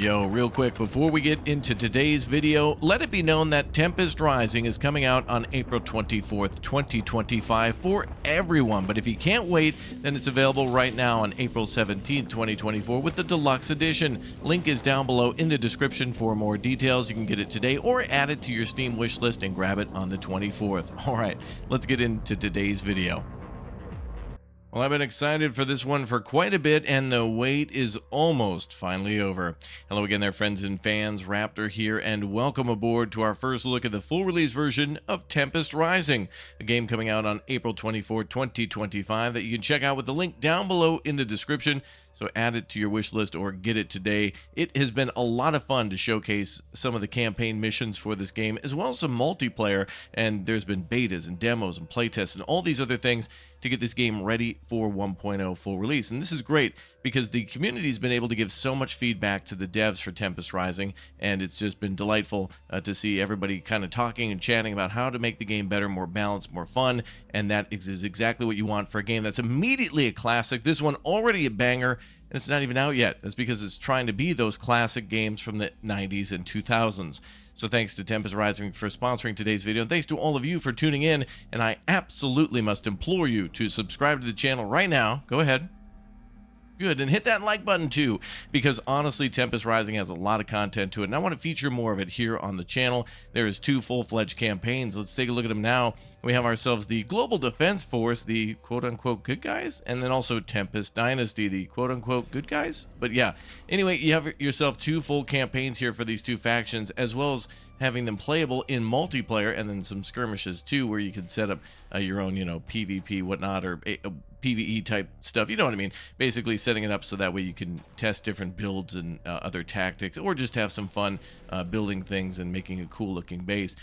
Yo, real quick, before we get into today's video, let it be known that Tempest Rising is coming out on April 24th, 2025 for everyone. But if you can't wait, then it's available right now on April 17th, 2024 with the Deluxe Edition. Link is down below in the description for more details. You can get it today or add it to your Steam wishlist and grab it on the 24th. All right, let's get into today's video. Well, I've been excited for this one for quite a bit, and the wait is almost finally over. Hello again there, friends and fans. Raptor here, and welcome aboard to our first look at the full release version of Tempest Rising, a game coming out on April 24, 2025 that you can check out with the link down below in the description. So add it to your wish list or get it today. It has been a lot of fun to showcase some of the campaign missions for this game, as well as some multiplayer, and there's been betas and demos and playtests and all these other things to get this game ready for 1.0 full release. And this is great because the community's been able to give so much feedback to the devs for Tempest Rising, and it's just been delightful to see everybody kind of talking and chatting about how to make the game better, more balanced, more fun, and that is exactly what you want for a game that's immediately a classic. This one already a banger, and it's not even out yet. That's because it's trying to be those classic games from the 90s and 2000s. So thanks to Tempest Rising for sponsoring today's video, and thanks to all of you for tuning in, and I absolutely must implore you to subscribe to the channel right now. Go ahead. Good, and hit that like button too, because honestly, Tempest Rising has a lot of content to it, and I want to feature more of it here on the channel. There is 2 full-fledged campaigns. Let's take a look at them now. We have ourselves the Global Defense Force, the quote-unquote good guys, and then also Tempest Dynasty, the quote-unquote good guys. But yeah, anyway, you have yourself 2 full campaigns here for these 2 factions, as well as having them playable in multiplayer, and then some skirmishes too, where you can set up your own, PvP, whatnot, or PvE type stuff. You know what I mean? Basically setting it up so that way you can test different builds and other tactics, or just have some fun building things and making a cool looking base.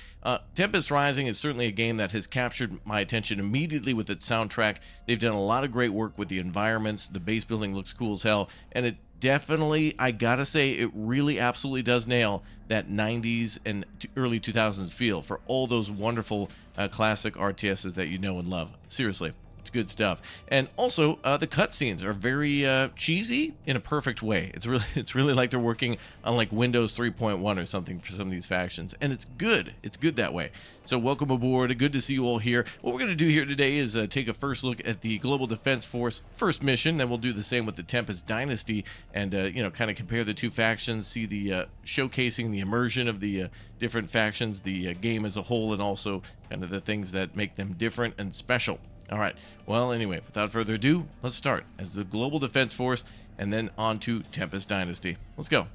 Tempest Rising is certainly a game that has captured my attention immediately with its soundtrack. They've done a lot of great work with the environments. The base building looks cool as hell, and it definitely, I gotta say, it really absolutely does nail that 90s and early 2000s feel for all those wonderful classic RTSs that you know and love. Seriously, it's good stuff. And also, the cutscenes are very cheesy in a perfect way. It's really like they're working on like Windows 3.1 or something for some of these factions, and it's good. It's good that way. So welcome aboard. Good to see you all here. What we're going to do here today is take a first look at the Global Defense Force first mission. Then we'll do the same with the Tempest Dynasty, and kind of compare the 2 factions, see the showcasing the immersion of the different factions, the game as a whole, and also kind of the things that make them different and special. All right, well, anyway, without further ado, let's start as the Global Defense Force, and then on to Tempest Dynasty. Let's go.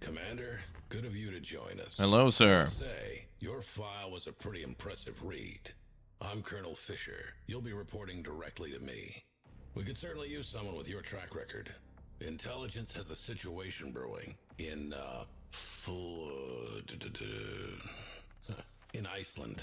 Commander, good of you to join us. Hello, sir. Say, your file was a pretty impressive read. I'm Colonel Fisher. You'll be reporting directly to me. We could certainly use someone with your track record. Intelligence has a situation brewing in, in Iceland.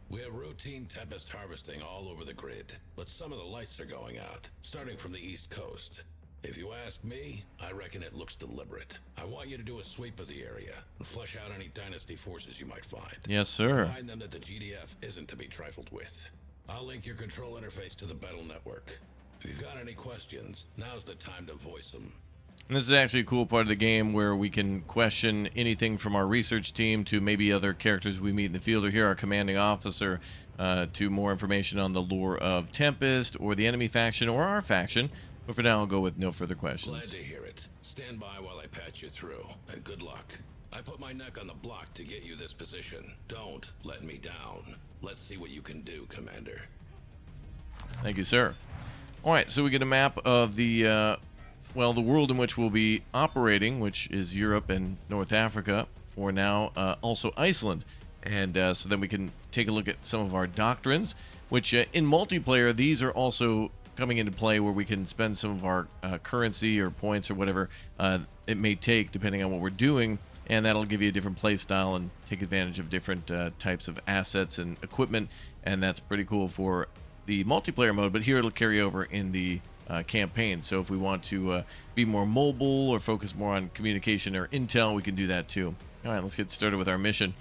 We have routine Tempest harvesting all over the grid, but some of the lights are going out, starting from the East Coast. If you ask me, I reckon it looks deliberate. I want you to do a sweep of the area and flush out any Dynasty forces you might find. Yes, sir. Remind them that the GDF isn't to be trifled with. I'll link your control interface to the battle network. If you've got any questions, now's the time to voice them. And this is actually a cool part of the game where we can question anything from our research team to maybe other characters we meet in the field, or hear our commanding officer to more information on the lore of Tempest or the enemy faction or our faction. But for now, I'll go with no further questions. Glad to hear it. Stand by while I patch you through, and good luck. I put my neck on the block to get you this position. Don't let me down. Let's see what you can do, Commander. Thank you, sir. All right, so we get a map of the the world in which we'll be operating, which is Europe and North Africa for now, also Iceland. And so then we can take a look at some of our doctrines, which in multiplayer, these are also coming into play, where we can spend some of our currency or points or whatever it may take, depending on what we're doing, and that'll give you a different play style and take advantage of different types of assets and equipment, and that's pretty cool for the multiplayer mode. But here it'll carry over in the campaign. So if we want to be more mobile or focus more on communication or intel, we can do that too. All right, let's get started with our mission.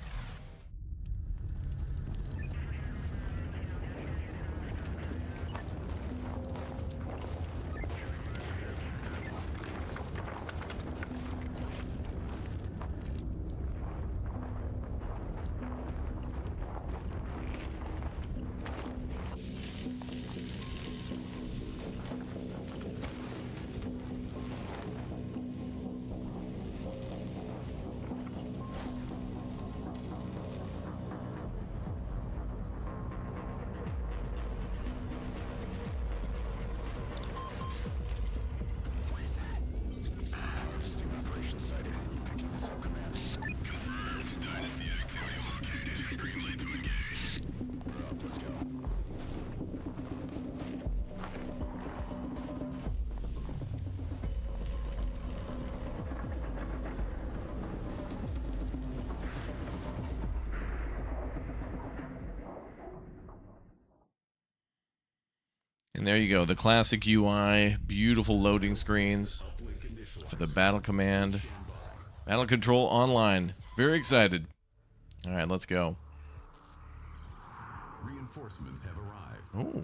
And there you go, the classic UI, beautiful loading screens for the battle command. Battle control online. Very excited. All right, let's go. Reinforcements have arrived. Oh.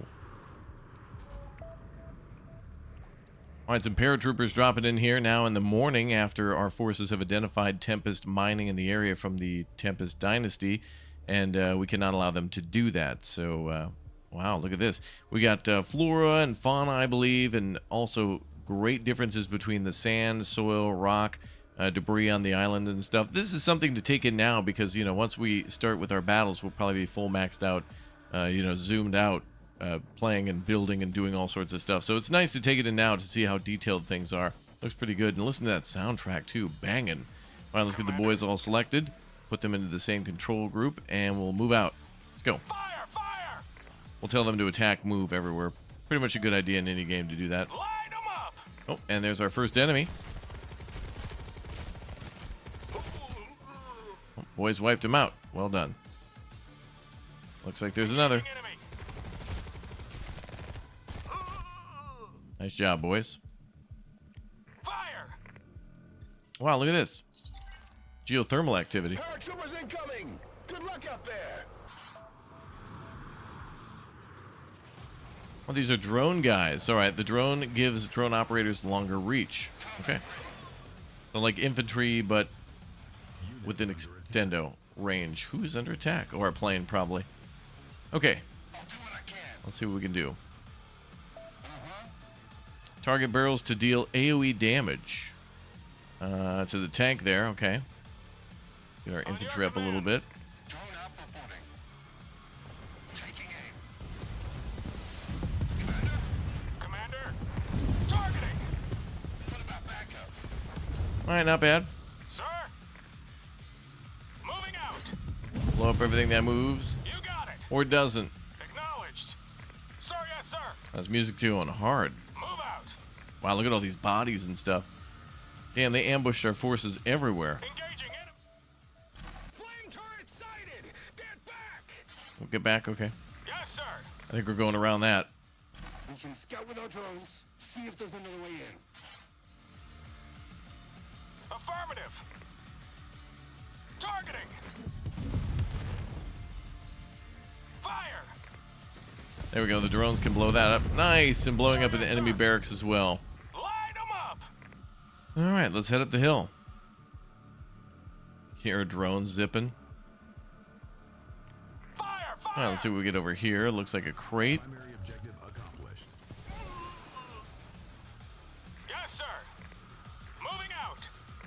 All right, some paratroopers dropping in here now in the morning after our forces have identified Tempest mining in the area from the Tempest Dynasty, and we cannot allow them to do that. So, wow, look at this. We got flora and fauna, I believe, and also great differences between the sand, soil, rock, debris on the island and stuff. This is something to take in now because, you know, once we start with our battles, we'll probably be full maxed out, you know, zoomed out. Playing and building and doing all sorts of stuff. So it's nice to take it in now to see how detailed things are. Looks pretty good. And listen to that soundtrack too. Banging. All right, let's get the boys all selected. Put them into the same control group and we'll move out. Let's go. Fire! Fire! We'll tell them to attack, move everywhere. Pretty much a good idea in any game to do that. Line them up! Oh, and there's our first enemy. Oh, boys wiped him out. Well done. Looks like there's another. Enemy. Nice job, boys. Fire! Wow, look at this. Geothermal activity. Paratroopers incoming! Good luck out there! Well, these are drone guys. All right, the drone gives drone operators longer reach. Okay. So like infantry, but with an extendo range. Who's under attack? Oh, our plane, probably. Okay. Let's see what we can do. Target barrels to deal AoE damage. To the tank there, okay. Get our infantry up a little bit. Commander! Targeting! Alright, not bad. Sir? Moving out! Blow up everything that moves. You got it! Or doesn't. Acknowledged! Sir, yes, sir! That's music too on hard. Move out! Wow, look at all these bodies and stuff. Damn, they ambushed our forces everywhere. Engaging enemy! Flame turret sighted! Get back! We'll get back, okay. Yes, sir! I think we're going around that. We can scout with our drones, see if there's another way in. Affirmative! Targeting! Fire! There we go, the drones can blow that up. Nice, and blowing up an enemy barracks as well. Line them up! Alright, let's head up the hill. Here are drones zipping. Fire! Fire! Alright, let's see what we get over here. Looks like a crate. Primary objective accomplished. Yes, sir! Moving out!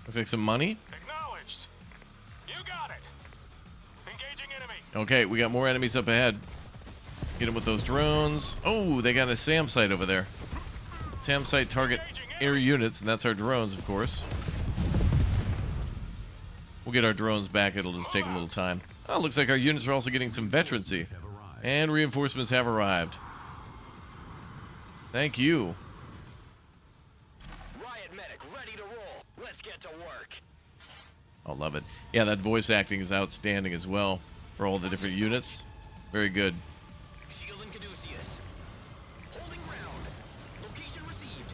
Looks like some money. Acknowledged! You got it! Engaging enemy! Okay, we got more enemies up ahead. Get them with those drones. Oh, they got a SAM site over there. SAM site target air units, and that's our drones, of course. We'll get our drones back. It'll just take a little time. Oh, looks like our units are also getting some veterancy. And reinforcements have arrived. Thank you. Riot medic ready to roll. Let's get to work. I love it. Yeah, that voice acting is outstanding as well for all the different units. Very good. Shield and Caduceus. Holding ground. Location received.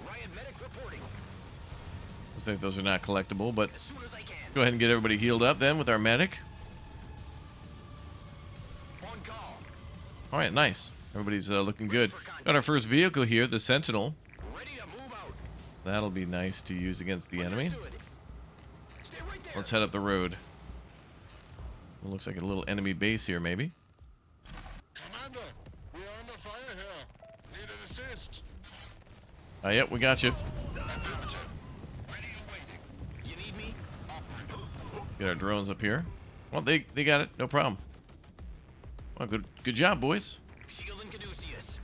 Riot medic reporting. Looks like those are not collectible, but As soon as I can. go ahead and get everybody healed up then with our medic. On call. All right, nice. Everybody's looking good. Got our first vehicle here, the Sentinel. Ready to move out. That'll be nice to use against the enemy. Understood. Stay right there. Let's head up the road. It looks like a little enemy base here, maybe. Commander, we are under fire here. Need an assist. Yep, we got you. Affirmative. Ready and waiting. You need me? Get our drones up here. Well, they got it. No problem. Well, good job, boys. Shield and Caduceus.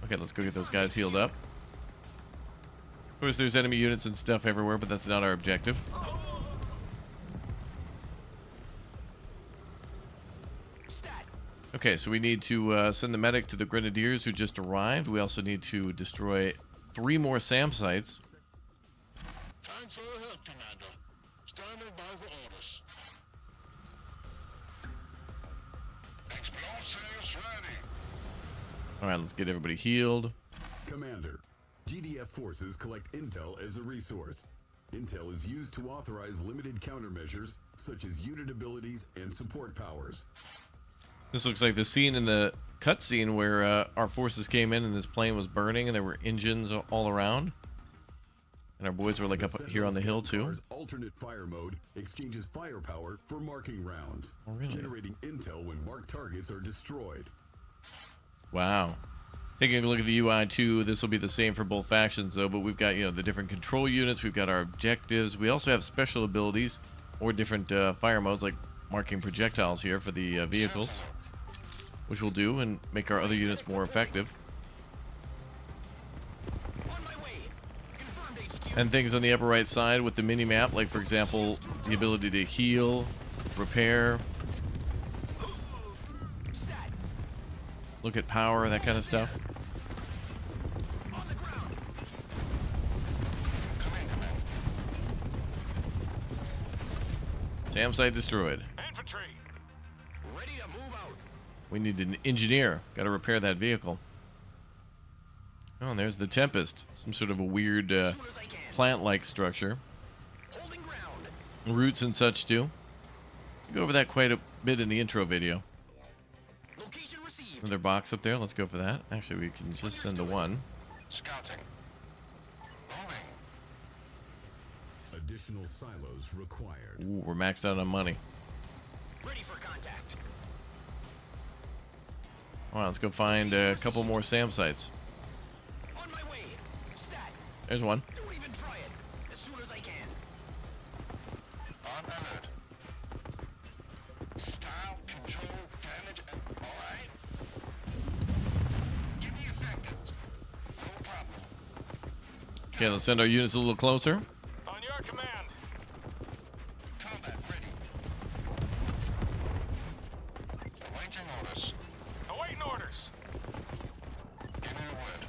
Okay, let's go get those guys healed up. Of course, there's enemy units and stuff everywhere, but that's not our objective. Stat. Okay, so we need to send the medic to the Grenadiers who just arrived. We also need to destroy 3 more SAM sites. Thanks for the help, Commander. Standing by for orders. Explosives ready. All right, let's get everybody healed. Commander, GDF forces collect intel as a resource. Intel is used to authorize limited countermeasures, such as unit abilities and support powers. This looks like the scene in the cutscene where our forces came in and this plane was burning and there were engines all around. And our boys were like up here on the hill too. Alternate fire mode exchanges firepower for marking rounds, generating intel when marked targets are destroyed. Wow. Taking a look at the UI too, this will be the same for both factions though, but we've got, you know, the different control units, we've got our objectives, we also have special abilities or different fire modes like marking projectiles here for the vehicles, which we'll do and make our other units more effective. And things on the upper right side with the mini-map, like for example, the ability to heal, repair, look at power, that kind of stuff. SAM site destroyed. Infantry. Ready to move out. We need an engineer. Got to repair that vehicle. Oh, and there's the Tempest. Some sort of a weird plant-like structure. Holding ground. Roots and such too. We go over that quite a bit in the intro video. Location received. Another box up there. Let's go for that. Actually, we can just send the one. Scouting. Moving. Additional silos required. Ooh, we're maxed out on money. Ready for contact. All right, let's go find a couple more SAM sites. On my way. Stat. There's one. Don't even try it. As soon as I can. On alert. Style, control, damage, and alright. Give me a second. No problem. Okay, let's send our units a little closer. On your command. Combat ready. Awaiting orders. Awaiting orders. Give me a word.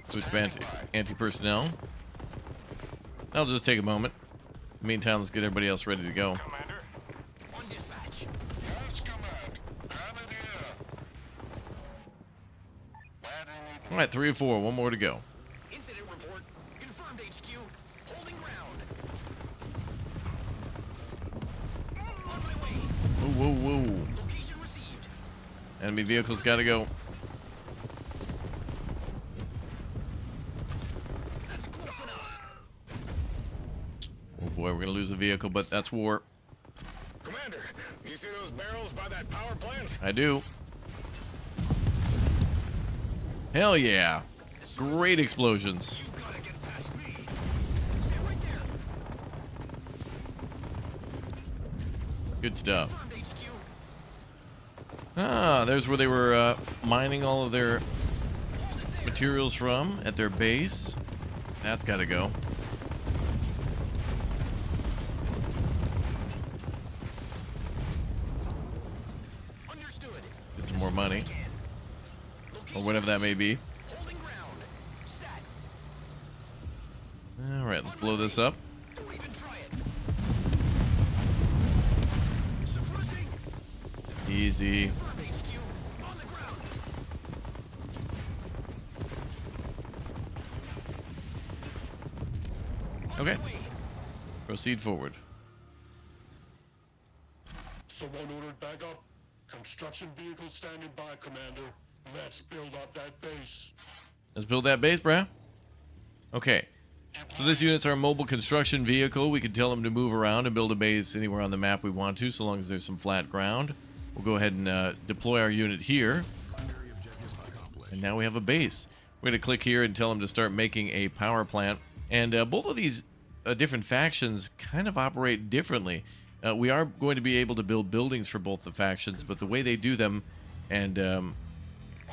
Switch back to anti-personnel. That'll just take a moment. In the meantime, let's get everybody else ready to go. Commander. On dispatch. Yes, command. I'm in here. Where do you need me? All right, 3 or 4. One more to go. Incident report. Confirmed HQ. Holding ground. On my way. Whoa, whoa, whoa. Location received. Enemy vehicles got to go. That's close enough. Oh boy, we're gonna lose a vehicle, but that's war. Commander, you see those barrels by that power plant? I do. Hell yeah. Great explosions. You gotta get past me. Stay right there. Good stuff. Confirmed HQ. Ah, there's where they were mining all of their materials from at their base. That's got to go. Understood. Get some more money, or whatever that may be. Holding ground. Stat. All right, let's blow this up. Don't even try it. Suppressing. Easy. Confirmed HQ. On the ground. Okay. Proceed forward. Someone ordered backup. Construction vehicles standing by, Commander. Let's build up that base. Let's build that base, bruh. Okay. So this unit's our mobile construction vehicle. We can tell them to move around and build a base anywhere on the map we want to, so long as there's some flat ground. We'll go ahead and deploy our unit here. And now we have a base. We're going to click here and tell them to start making a power plant. And both of these different factions kind of operate differently. We are going to be able to build buildings for both the factions, but the way they do them and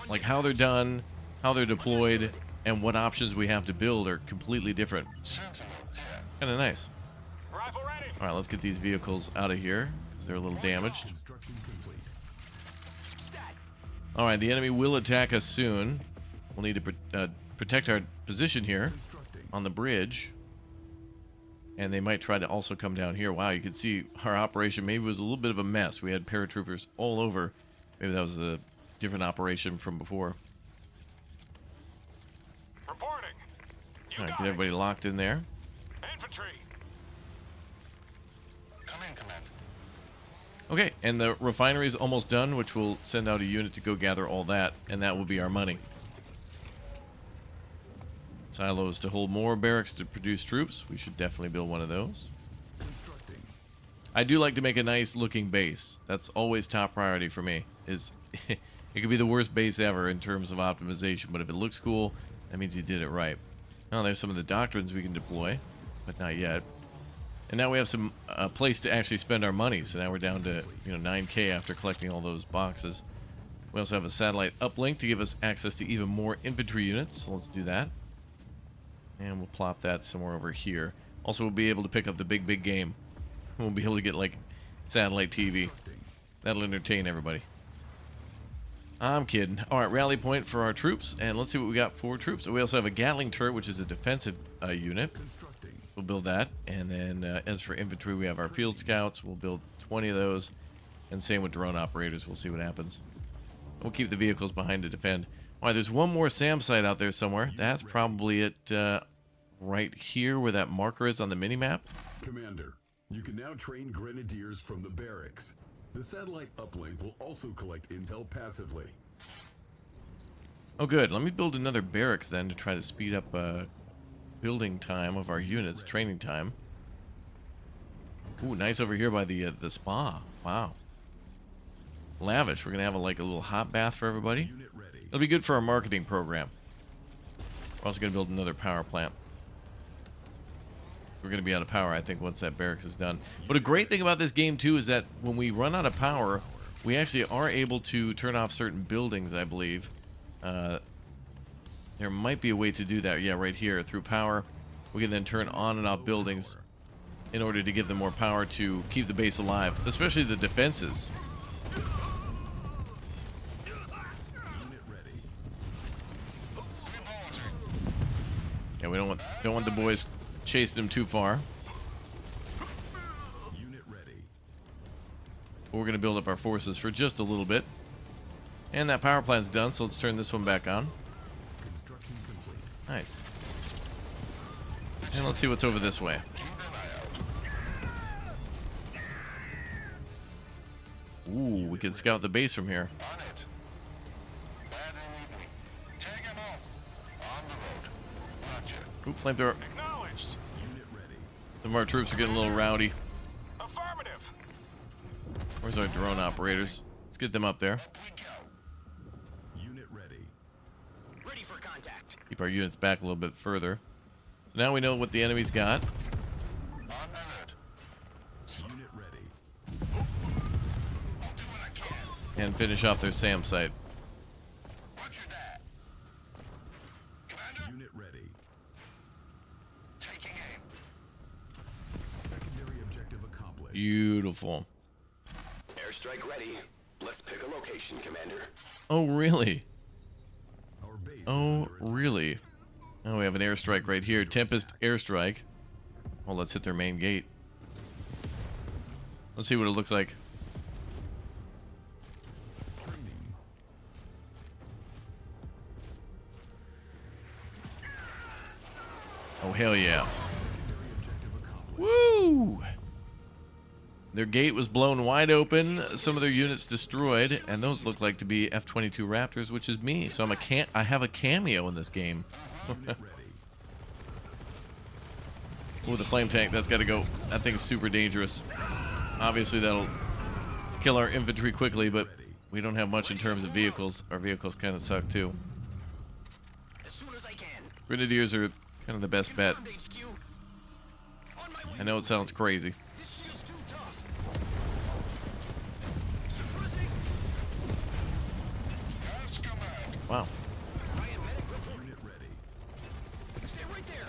like how they're done, how they're deployed, and what options we have to build are completely different. Kind of nice. Rifle ready. All right, let's get these vehicles out of here because they're a little damaged. Construction complete. All right, the enemy will attack us soon. We'll need to protect our position here on the bridge. And they might try to also come down here. Wow, you can see our operation maybe was a little bit of a mess. We had paratroopers all over. Maybe that was the different operation from before. Reporting. You All right, got get everybody locked in there. it. Infantry. Come in, Commander. Okay, and the refinery is almost done, which will send out a unit to go gather all that, and that will be our money. Silos to hold more barracks to produce troops. We should definitely build one of those. Constructing. I do like to make a nice looking base. That's always top priority for me. Is it could be the worst base ever in terms of optimization, but if it looks cool, that means you did it right. Now there's some of the doctrines we can deploy, but not yet. And now we have some place to actually spend our money. So now we're down to 9K after collecting all those boxes. We also have a satellite uplink to give us access to even more infantry units. So let's do that. And we'll plop that somewhere over here. Also, we'll be able to pick up the big game. We'll be able to get like satellite TV. That'll entertain everybody. I'm kidding. All right, rally point for our troops, and let's see what we got for troops. We also have a Gatling turret, which is a defensive unit. Constructing. We'll build that, and then as for infantry, we have our field scouts. We'll build 20 of those, and same with drone operators. We'll see what happens. We'll keep the vehicles behind to defend. All right, there's one more SAM site out there somewhere. That's probably it right here where that marker is on the mini-map. Commander, you can now train grenadiers from the barracks. The satellite uplink will also collect intel passively. Oh, good. Let me build another barracks then to try to speed up building time of our units, training time. Ooh, nice over here by the spa. Wow. Lavish. We're going to have a little hot bath for everybody. Unit ready. It'll be good for our marketing program. We're also going to build another power plant. We're going to be out of power, I think, once that barracks is done. But a great thing about this game, too, is that when we run out of power, we actually are able to turn off certain buildings, I believe. There might be a way to do that. Yeah, right here. Through power, we can then turn on and off buildings in order to give them more power to keep the base alive, especially the defenses. Unit ready. Yeah, we don't want the boys chasing them too far. Unit ready. But we're going to build up our forces for just a little bit. And that power plant's done, so let's turn this one back on. Construction complete. Nice. And let's see what's over this way. Ooh, we can scout the base from here. On it. Bad and evening. Take him out. On the road. Roger. Ooh, flamethrower. Acknowledged. Unit ready. Some of our troops are getting a little rowdy. Affirmative. Where's our drone operators? Let's get them up there. Up we go. Unit ready. Ready for contact. Keep our units back a little bit further. So now we know what the enemy's got. On alert. Unit ready. I'll do what I can. And finish off their SAM site. Roger that. Commander, Unit ready. taking aim. Secondary objective accomplished. Beautiful. Airstrike ready. Let's pick a location, Commander. Oh, really? Our base is Oh, under attack. really? Oh, we have an airstrike right here. Tempest airstrike. Well, let's hit their main gate. Let's see what it looks like. Training. Oh, hell yeah. Secondary objective accomplished. Woo! Their gate was blown wide open, some of their units destroyed, and those look like to be F-22 Raptors, which is me. So I have a cameo in this game. Unit ready. Ooh, the flame tank, that's got to go. That thing's super dangerous. Obviously, that'll kill our infantry quickly, but we don't have much in terms of vehicles. Our vehicles kind of suck, too. As soon as I can. Grenadiers are kind of the best bet. Confirmed, HQ. On my way. I know it sounds crazy. This shield's too tough. Suppressing. Gas command. Wow. Ryan medic report. Unit ready. Stay right there.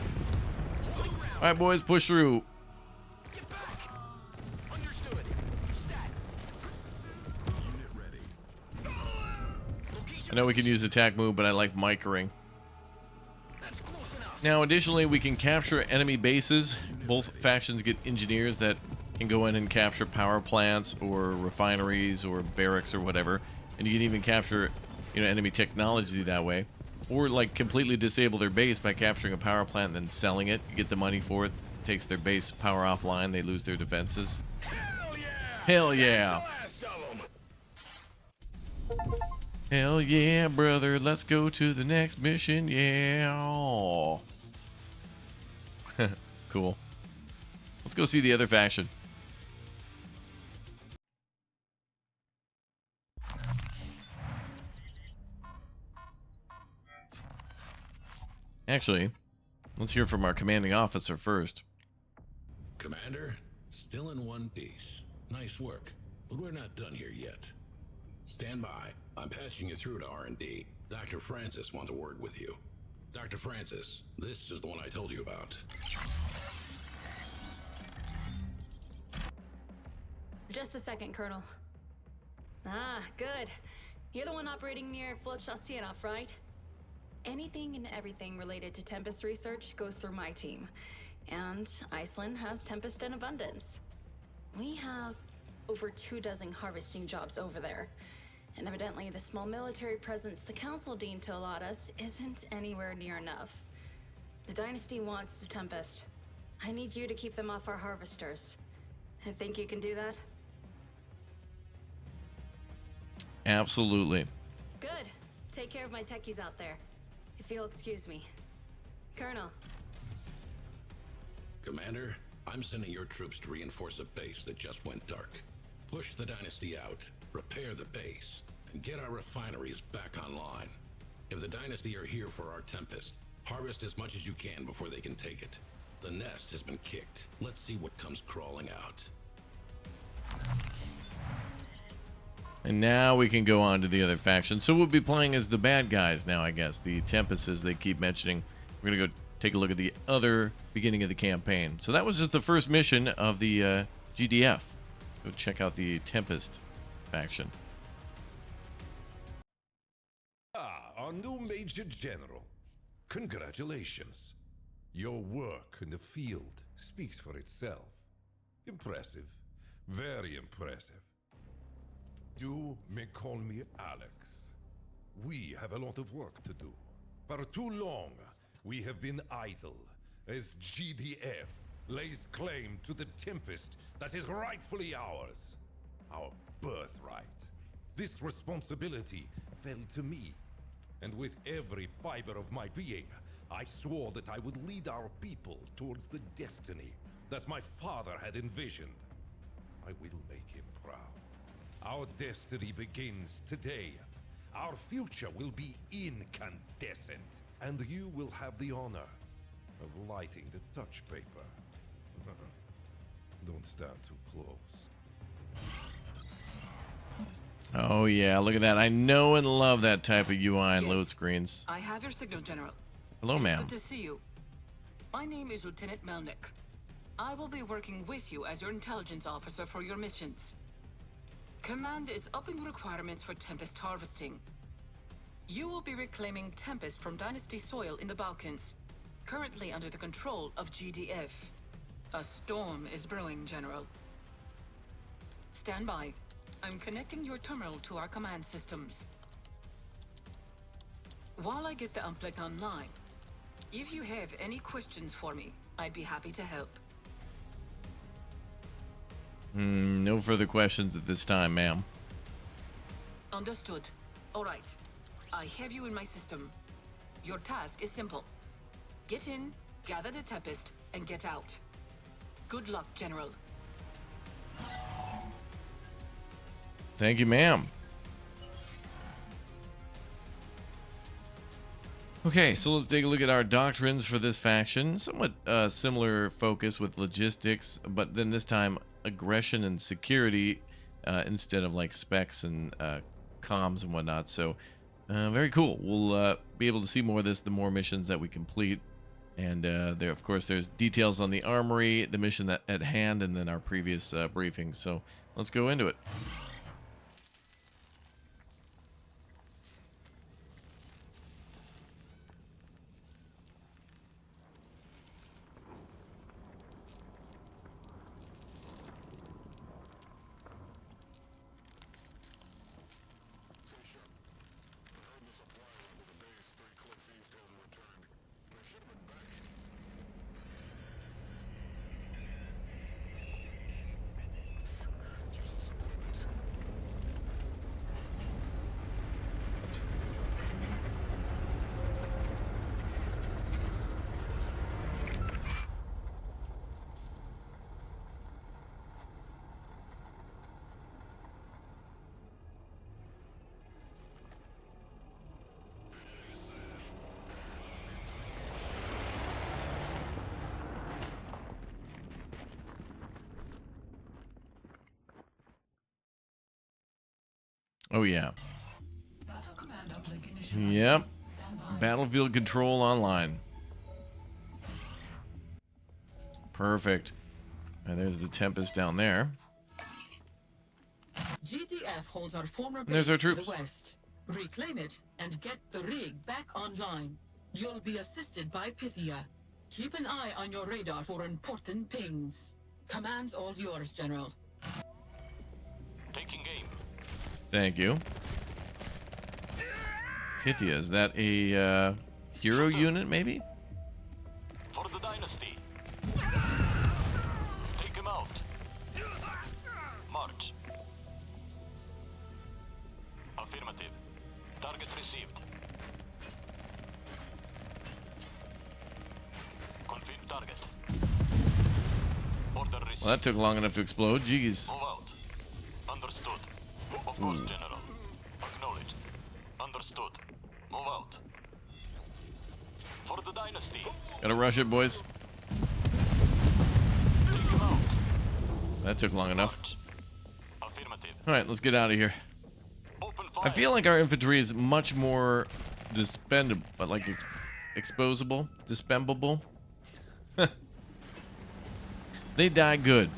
Holding ground. All right, boys, push through. Get back. Understood. Stat. Unit ready. Location. I know we can use attack move, but I like micring. That's close enough. Now, additionally, we can capture enemy bases. Both factions get engineers that can go in and capture power plants or refineries or barracks or whatever. And you can even capture enemy technology that way, or like completely disable their base by capturing a power plant and then selling it. You get the money for it. Takes their base power offline. They lose their defenses. Hell yeah! Hell yeah! That's the last of 'em. Hell yeah, brother. Let's go to the next mission. Yeah. Cool. Let's go see the other faction. Actually, let's hear from our commanding officer first. Commander, still in one piece. Nice work, but we're not done here yet. Stand by. I'm patching you through to R&D. Dr. Francis wants a word with you. Dr. Francis, this is the one I told you about. Just a second, Colonel. Ah, good. You're the one operating near Flotchassienoff, right? Anything and everything related to Tempest research goes through my team. And Iceland has Tempest in abundance. We have over 24 harvesting jobs over there. And evidently the small military presence the Council deemed to allot us isn't anywhere near enough. The Dynasty wants the Tempest. I need you to keep them off our harvesters. I think you can do that? Absolutely. Good. Take care of my techies out there. If you'll excuse me. Colonel. Commander, I'm sending your troops to reinforce a base that just went dark. Push the Dynasty out, repair the base, and get our refineries back online. If the Dynasty are here for our Tempest, harvest as much as you can before they can take it. The nest has been kicked. Let's see what comes crawling out. And now we can go on to the other faction. So we'll be playing as the bad guys now, I guess. The Tempests they keep mentioning. We're going to go take a look at the other beginning of the campaign. So that was just the first mission of the GDF. Go check out the Tempest faction. Ah, our new Major General. Congratulations. Your work in the field speaks for itself. Impressive. Very impressive. You may call me Alex. We have a lot of work to do. For too long, we have been idle as GDF lays claim to the Tempest that is rightfully ours. Our birthright. This responsibility fell to me. And with every fiber of my being, I swore that I would lead our people towards the destiny that my father had envisioned. I will make him proud. Our destiny begins today. Our future will be incandescent, and you will have the honor of lighting the touch paper. Don't stand too close. Oh yeah, look at that. I know and love that type of UI and load screens. I have your signal, General. Hello, ma'am. Good to see you. My name is Lieutenant Melnick. I will be working with you as your intelligence officer for your missions. Command is upping requirements for Tempest harvesting. You will be reclaiming Tempest from Dynasty soil in the Balkans, currently under the control of GDF. A storm is brewing, General. Stand by. I'm connecting your terminal to our command systems. While I get the Umplic online, if you have any questions for me, I'd be happy to help. No further questions at this time, ma'am. Understood. All right. I have you in my system. Your task is simple. Get in, gather the Tempest, and get out. Good luck, General. Thank you, ma'am. Okay, so let's take a look at our doctrines for this faction. Somewhat similar focus with logistics, but then this time aggression and security instead of like specs and comms and whatnot. So very cool. We'll be able to see more of this the more missions that we complete. And there, of course, there's details on the armory, the mission at hand, and then our previous briefing. So let's go into it. Oh, yeah. Yep. Battlefield control online. Perfect. And there's the Tempest down there. GDF holds our former And there's base our to troops. the west. Reclaim it and get the rig back online. You'll be assisted by Pythia. Keep an eye on your radar for important pings. Command's all yours, General. Taking aim. Thank you. Pythia, is that a hero unit, maybe? For the Dynasty. Take him out. March. Affirmative. Target received. Confirm target. Order received. Well, that took long enough to explode. Jeez. Move out. Understood. Of course, General. Acknowledged. Understood. Move out. For the Dynasty. Gotta rush it, boys. Take him out. That took long enough. March. Affirmative. Alright, let's get out of here. Open I fire. feel like our infantry is much more dispendable, but like exposable, dispembable. They die good.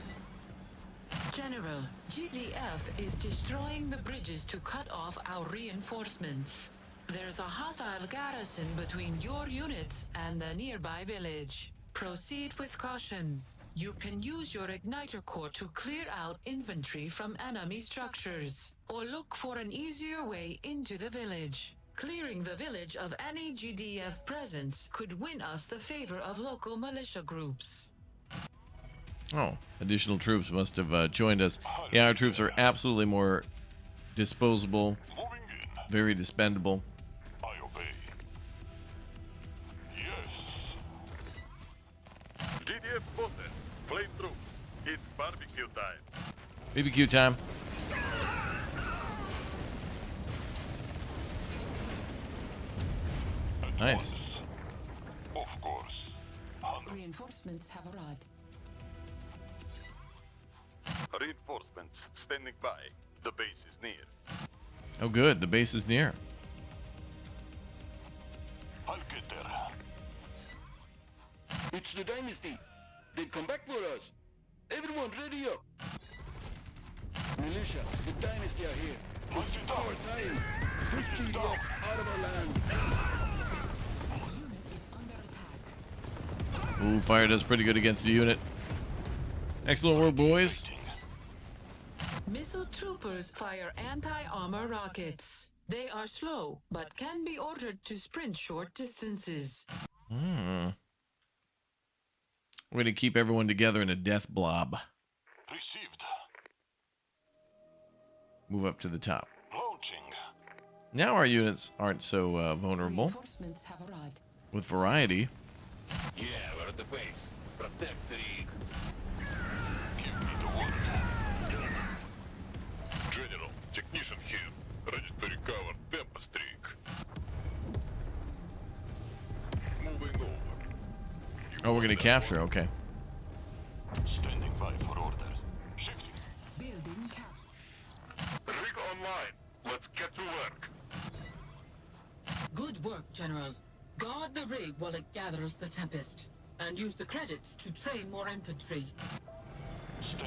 General, GDF is destroying the bridges to cut off our reinforcements. There's a hostile garrison between your units and the nearby village. Proceed with caution. You can use your igniter core to clear out infantry from enemy structures, or look for an easier way into the village. Clearing the village of any GDF presence could win us the favor of local militia groups. Oh, additional troops must have joined us. Yeah, our troops are absolutely more disposable, Moving in. very dispendable. I obey. Yes. GDF spotted. Flame troops. It's barbecue time. BBQ time. Nice. Of course. Reinforcements have arrived. Reinforcements standing by. The base is near. Oh, good. The base is near. I'll get there. It's the Dynasty. They've come back for us. Everyone ready up. Militia, the Dynasty are here. It's our time. Push GDF out of our land. Unit is under attack. Ooh, fire does pretty good against the unit. Excellent work, boys. Missile troopers fire anti-armor rockets. They are slow, but can be ordered to sprint short distances. We're going to keep everyone together in a death blob. Received. Move up to the top. Launching. Now our units aren't so vulnerable. Reinforcements have arrived. With variety. Yeah, we're at the base. Protect the rig. Give me the word. General, technician here. Ready to recover Tempest rig. Moving over. Oh, we're going to capture. Okay. Standing by for orders. Shifting. Building cap. Rig online. Let's get to work. Good work, General. Guard the rig while it gathers the Tempest, and use the credits to train more infantry.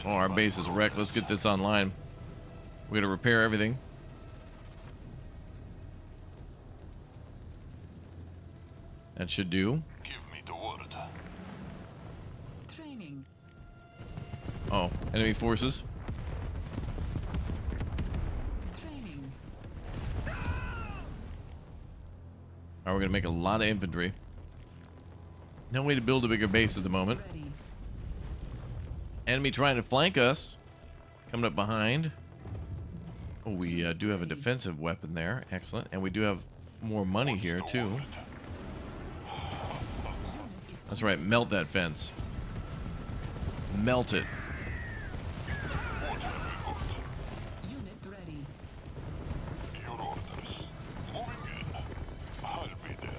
Oh, our base is wrecked. Let's get this online. We're going to repair everything. That should do. Give me the word. Training. Oh, enemy forces. Training. Alright, we're going to make a lot of infantry. No way to build a bigger base at the moment. Ready. Enemy trying to flank us. Coming up behind. Oh, we do have a defensive weapon there. Excellent. And we do have more money here, too. That's right. Melt that fence. Melt it. Unit ready. Your orders. Moving in. I'll be there.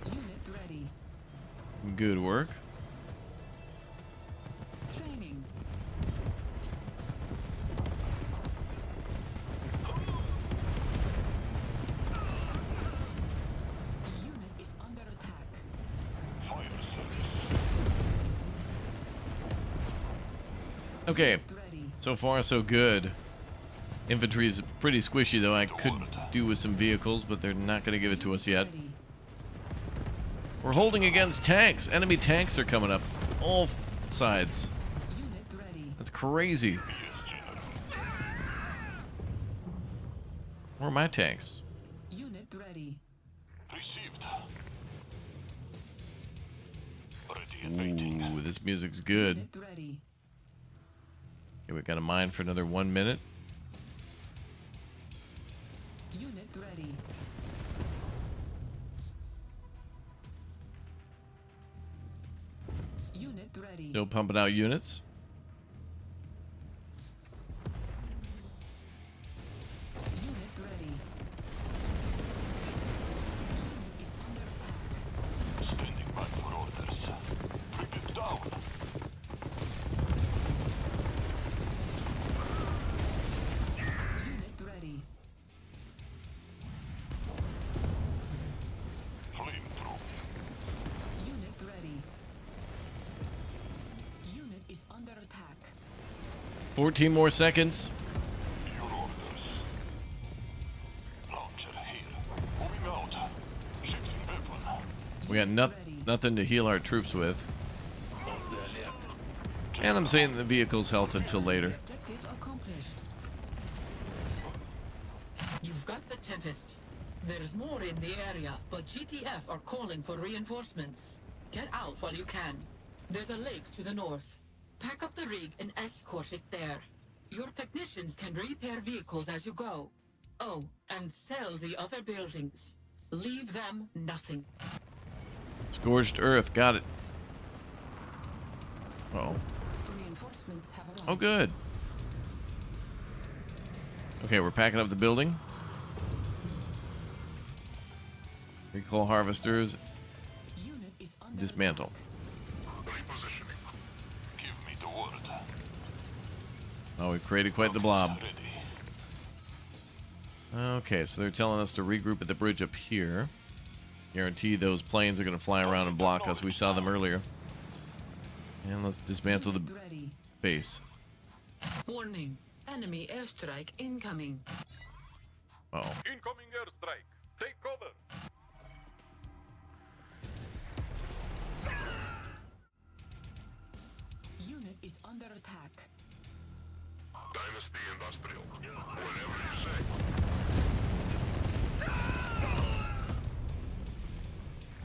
Unit ready. Good work. Training. Okay, so far so good. Infantry is pretty squishy though. I could do with some vehicles, but they're not going to give it to us yet. We're holding against tanks. Enemy tanks are coming up. All sides. That's crazy. Where are my tanks? Unit ready. Received. Ready and waiting. Ooh, this music's good. Unit ready. Okay, we got a mine for another 1 minute. Unit ready. Unit ready. Still pumping out units. Unit ready. Is under attack. Standing by for orders. Bring it down. Unit ready. Flame through. Unit ready. Unit is under attack. 14 more seconds. Your orders. Launcher here. Moving out. Shifting weapon. We got nothing to heal our troops with. And I'm saving the vehicle's health until later. Objective accomplished. You've got the Tempest. There's more in the area, but GTF are calling for reinforcements. Get out while you can. There's a lake to the north. Pack up the rig and escort it there. Your technicians can repair vehicles as you go. Oh, and sell the other buildings. Leave them nothing. Scorched earth, got it. Uh-oh. Reinforcements have arrived. Oh, good. Okay, we're packing up the building. Recall harvesters. Unit is under Dismantle. Repositioning. Give me the word. Oh, we've created quite the blob. Ready. Okay, so they're telling us to regroup at the bridge up here. Guarantee those planes are going to fly around and block us. We saw them earlier. And let's dismantle the attack. Ready. base. Warning. Enemy airstrike incoming. Uh-oh. Incoming airstrike. Take cover. Unit is under attack. Dynasty Industrial. Whatever you say.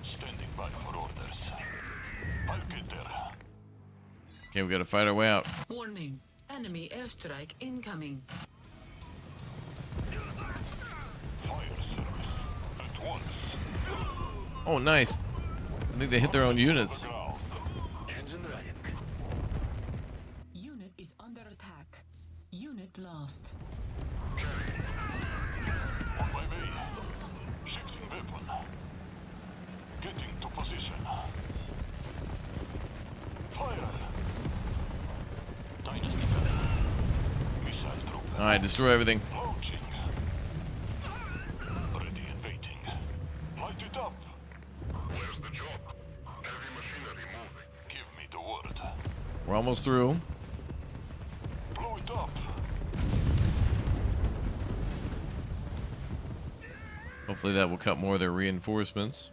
Standing by for orders. I'll get there. Okay, we got to fight our way out. Warning. Enemy airstrike incoming. Fire service. At once. Oh, nice. I think they hit their own units. Ground. Engine ready. Unit is under attack. Unit lost. On my way. Shifting weapon. Getting to position. Fire. Dynasty. Missile troop. All right, destroy everything. Launching. Ready and waiting. Light it up. Where's the job? Heavy machinery moving. Give me the word. We're almost through. Blow it up. Hopefully that will cut more of their reinforcements.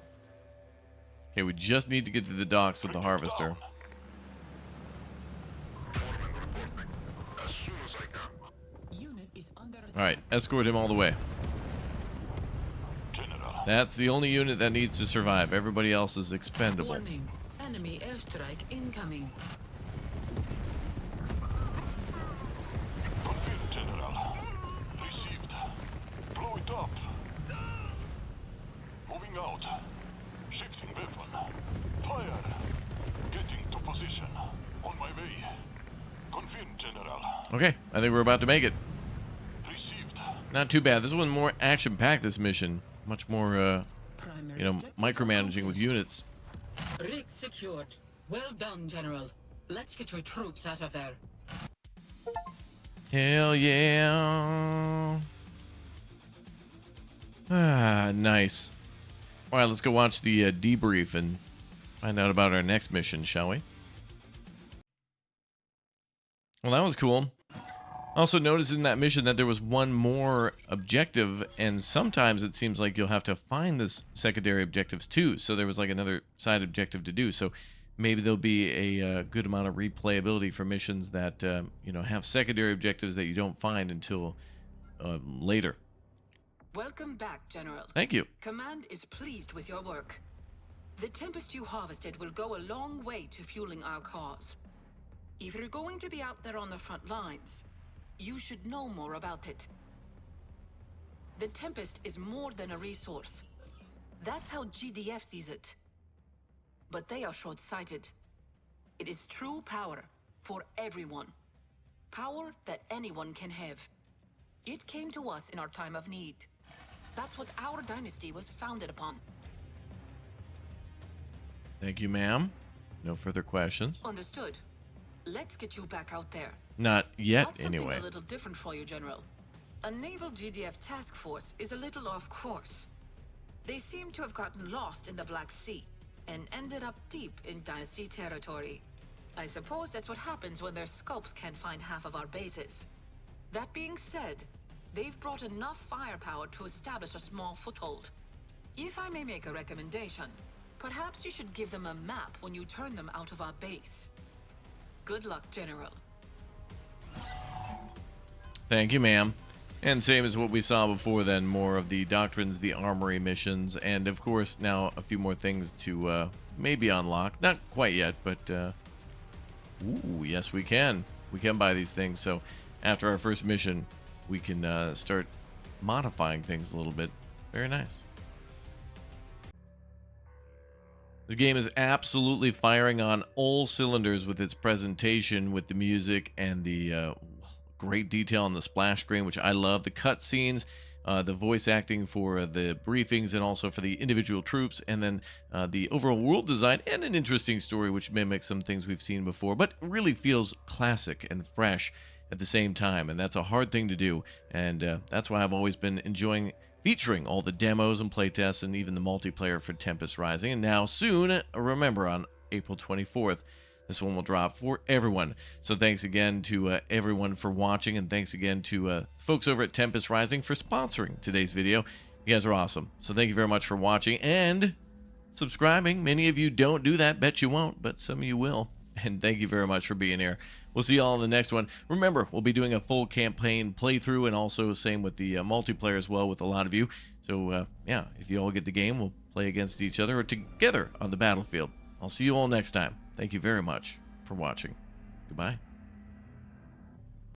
Okay, we just need to get to the docks with the harvester. Foreman reporting. As soon as I can. Unit is under attack. All right, escort him all the way. General. That's the only unit that needs to survive. Everybody else is expendable. Warning. Enemy airstrike incoming. Confirmed, General. Received. Blow it up. Moving out. Shifting weapon. Fire. Getting to position. On my way. Confirmed, General. Okay, I think we're about to make it. Received. Not too bad. This one's more action-packed, this mission. Much more, Primary you know, objective micromanaging with accomplished. units. Rig secured. Well done, General. Let's get your troops out of there. Hell yeah. Ah, nice. All right, let's go watch the debrief and find out about our next mission, shall we? Well, that was cool. Also noticed in that mission that there was one more objective, and sometimes it seems like you'll have to find this secondary objectives too. So there was like another side objective to do. So maybe there'll be a good amount of replayability for missions that you know, have secondary objectives that you don't find until later. Welcome back, General. Thank you. Command is pleased with your work. The Tempest you harvested will go a long way to fueling our cause. If you're going to be out there on the front lines, you should know more about it. The Tempest is more than a resource. That's how GDF sees it. But they are short-sighted. It is true power for everyone. Power that anyone can have. It came to us in our time of need. That's what our dynasty was founded upon. Thank you, ma'am. No further questions. Understood. Let's get you back out there. Not yet, Got something anyway. a little different for you, General. A naval GDF task force is a little off course. They seem to have gotten lost in the Black Sea and ended up deep in Dynasty territory. I suppose that's what happens when their scopes can't find half of our bases. That being said, they've brought enough firepower to establish a small foothold. If I may make a recommendation, perhaps you should give them a map when you turn them out of our base. Good luck, General. Thank you, ma'am. And same as what we saw before then, more of the doctrines, the armory missions, and of course now a few more things to maybe unlock. Not quite yet, but ooh, yes we can. We can buy these things, so after our first mission, we can start modifying things a little bit. Very nice. This game is absolutely firing on all cylinders with its presentation, with the music and the great detail on the splash screen, which I love. The cutscenes, the voice acting for the briefings and also for the individual troops, and then the overall world design and an interesting story which mimics some things we've seen before, but really feels classic and fresh at the same time. And that's a hard thing to do, and that's why I've always been enjoying featuring all the demos and playtests and even the multiplayer for Tempest Rising. And now soon, remember, on April 24th, this one will drop for everyone. So thanks again to everyone for watching, and thanks again to folks over at Tempest Rising for sponsoring today's video. You guys are awesome. So thank you very much for watching and subscribing. Many of you don't do that. Bet you won't, but some of you will. And thank you very much for being here. We'll see you all in the next one. Remember, we'll be doing a full campaign playthrough, and also same with the multiplayer as well with a lot of you. So yeah, if you all get the game, we'll play against each other or together on the battlefield. I'll see you all next time. Thank you very much for watching. Goodbye.